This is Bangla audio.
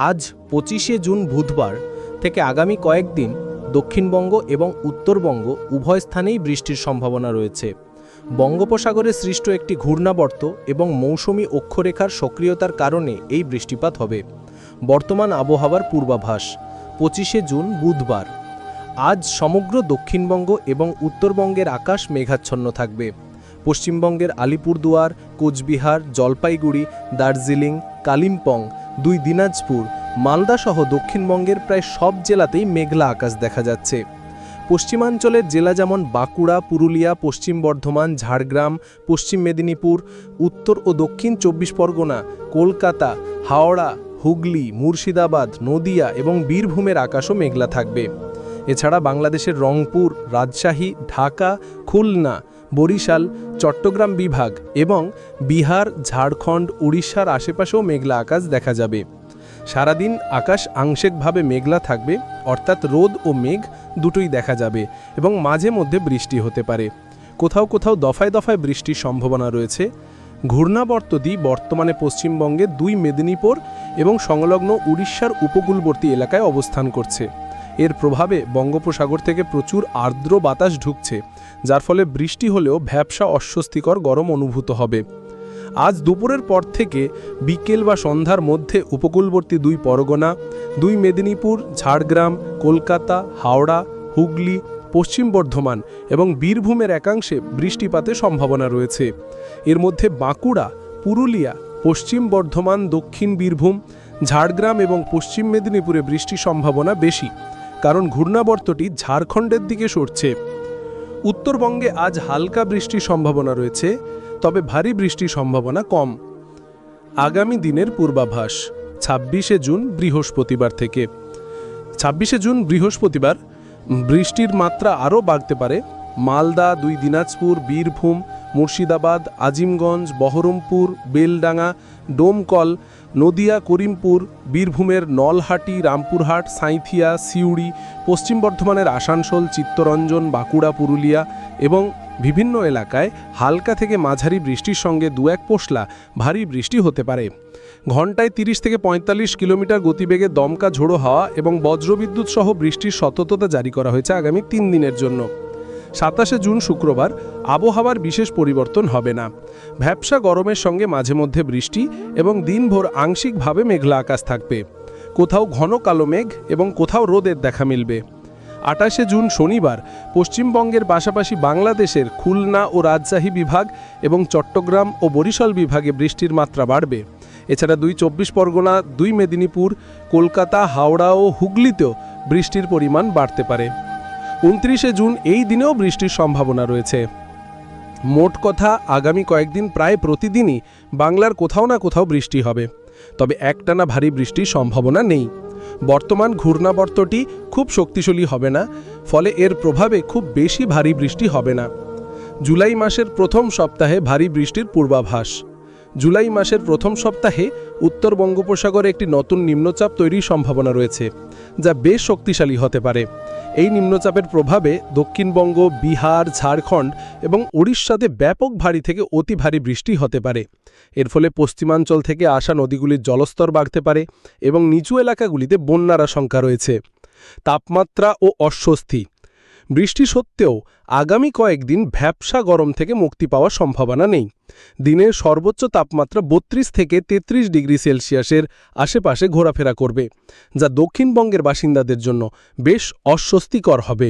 আজ 25শে জুন বুধবার থেকে আগামী কয়েকদিন দক্ষিণবঙ্গ এবং উত্তরবঙ্গ উভয় স্থানেই বৃষ্টির সম্ভাবনা রয়েছে। বঙ্গোপসাগরে সৃষ্ট একটি ঘূর্ণাবর্ত এবং মৌসুমী অক্ষরেখার সক্রিয়তার কারণে এই বৃষ্টিপাত হবে। বর্তমান আবহাওয়ার পূর্বাভাস 25শে জুন বুধবার। আজ সমগ্র দক্ষিণবঙ্গ এবং উত্তরবঙ্গের আকাশ মেঘাচ্ছন্ন থাকবে। পশ্চিমবঙ্গের আলিপুরদুয়ার, কোচবিহার, জলপাইগুড়ি, দার্জিলিং, কালিম্পং, দিনাজপুর, মালদা সহ দক্ষিণবঙ্গের প্রায় সব জেলাতেই মেঘলা আকাশ দেখা যাচ্ছে। পশ্চিমাঞ্চলের জেলা যেমন বাঁকুড়া, পুরুলিয়া, পশ্চিম বর্ধমান, ঝাড়গ্রাম, পশ্চিম মেদিনীপুর, উত্তর ও দক্ষিণ 24 পরগনা, কলকাতা, হাওড়া, হুগলি, মুর্শিদাবাদ, নদিয়া এবং বীরভূমের আকাশও মেঘলা থাকবে। এছাড়া বাংলাদেশের রংপুর, রাজশাহী, ঢাকা, খুলনা, বরিশাল, চট্টগ্রাম বিভাগ এবং বিহার, ঝাড়খণ্ড, উড়িষ্যার আশেপাশেও মেঘলা আকাশ দেখা যাবে। সারাদিন আকাশ আংশিকভাবে মেঘলা থাকবে, অর্থাৎ রোদ ও মেঘ দুটোই দেখা যাবে এবং মাঝে মধ্যে বৃষ্টি হতে পারে। কোথাও কোথাও দফায় দফায় বৃষ্টির সম্ভাবনা রয়েছে। ঘূর্ণাবর্তটি বর্তমানে পশ্চিমবঙ্গে 2 মেদিনীপুর এবং সংলগ্ন উড়িষ্যার উপকূলবর্তী এলাকায় অবস্থান করছে। এর প্রভাবে বঙ্গোপসাগর থেকে প্রচুর আর্দ্র বাতাস ঢুকছে, যার ফলে বৃষ্টি হলেও ভ্যাপসা অস্বস্তিকর গরম অনুভূত হবে। আজ দুপুরের পর থেকে বিকেল বা সন্ধ্যার মধ্যে উপকূলবর্তী 2 পরগনা, 2 মেদিনীপুর, ঝাড়গ্রাম, কলকাতা, হাওড়া, হুগলি, পশ্চিম বর্ধমান এবং বীরভূমের একাংশে বৃষ্টিপাতের সম্ভাবনা রয়েছে। এর মধ্যে বাঁকুড়া, পুরুলিয়া, পশ্চিম বর্ধমান, দক্ষিণ বীরভূম, ঝাড়গ্রাম এবং পশ্চিম মেদিনীপুরে বৃষ্টির সম্ভাবনা বেশি, কারণ ঘূর্ণাবর্তটি ঝাড়খণ্ডের দিকে সরছে। উত্তরবঙ্গে আজ হালকা বৃষ্টির সম্ভাবনা রয়েছে, তবে ভারী বৃষ্টির সম্ভাবনা কম। আগামী দিনের পূর্বাভাস 26শে জুন বৃহস্পতিবার থেকে। 26শে জুন বৃহস্পতিবার বৃষ্টির মাত্রা আরও বাড়তে পারে। মালদা, দিনাজপুর, বীরভূম, মুর্শিদাবাদ, আজিমগঞ্জ, বহরমপুর, বেলডাঙ্গা, ডোমকল, নদিয়া, করিমপুর, বীরভূমের নলহাটি, রামপুরহাট, সাঁইথিয়া, সিউড়ি, পশ্চিম বর্ধমানের আসানসোল, চিত্তরঞ্জন, বাঁকুড়া, পুরুলিয়া এবং বিভিন্ন এলাকায় হালকা থেকে মাঝারি বৃষ্টির সঙ্গে 2-1 পশলা ভারী বৃষ্টি হতে পারে। ঘন্টায় 30 থেকে 45 কিলোমিটার গতিবেগে দমকা ঝোড়ো হাওয়া এবং বজ্রবিদ্যুৎ সহ বৃষ্টির সতর্কতা জারি করা হয়েছে আগামী 3 দিনের জন্য। 27শে জুন শুক্রবার আবহাওয়ার বিশেষ পরিবর্তন হবে না। ভ্যাপসা গরমের সঙ্গে মাঝে মধ্যে বৃষ্টি এবং দিনভর আংশিকভাবে মেঘলা আকাশ থাকবে। কোথাও ঘন কালো মেঘ এবং কোথাও রোদের দেখা মিলবে। 28শে জুন শনিবার পশ্চিমবঙ্গের পাশাপাশি বাংলাদেশের খুলনা ও রাজশাহী বিভাগ এবং চট্টগ্রাম ও বরিশাল বিভাগে বৃষ্টির মাত্রা বাড়বে। এছাড়া 2 24 পরগনা, 2 মেদিনীপুর, কলকাতা, হাওড়া ও হুগলিতেও বৃষ্টির পরিমাণ বাড়তে পারে। 29শে জুন এই দিনেও বৃষ্টির সম্ভাবনা রয়েছে। মোট কথা আগামী কয়েকদিন প্রায় প্রতিদিনই বাংলার কোথাও না কোথাও বৃষ্টি হবে, তবে একটানা ভারী বৃষ্টির সম্ভাবনা নেই। বর্তমান ঘূর্ণাবর্তটি খুব শক্তিশালী হবে না, ফলে এর প্রভাবে খুব বেশি ভারী বৃষ্টি হবে না। জুলাই মাসের প্রথম সপ্তাহে ভারী বৃষ্টির পূর্বাভাস। জুলাই মাসের প্রথম সপ্তাহে উত্তর বঙ্গোপসাগরে একটি নতুন নিম্নচাপ তৈরির সম্ভাবনা রয়েছে, যা বেশ শক্তিশালী হতে পারে। এই নিম্নচাপের প্রভাবে দক্ষিণবঙ্গ, বিহার, ঝাড়খণ্ড এবং উড়িষ্যাতে ব্যাপক ভারী থেকে অতি ভারী বৃষ্টি হতে পারে। এর ফলে পশ্চিমাঞ্চল থেকে আসা নদীগুলির জলস্তর বাড়তে পারে এবং নিচু এলাকাগুলিতে বন্যার আশঙ্কা রয়েছে। তাপমাত্রা ও অস্বস্তি। বৃষ্টি সত্ত্বেও আগামী কয়েকদিন ভ্যাপসা গরম থেকে মুক্তি পাওয়ার সম্ভাবনা নেই। দিনের সর্বোচ্চ তাপমাত্রা 32 থেকে 33 ডিগ্রি সেলসিয়াসের আশেপাশে ঘোরাফেরা করবে, যা দক্ষিণবঙ্গের বাসিন্দাদের জন্য বেশ অস্বস্তিকর হবে।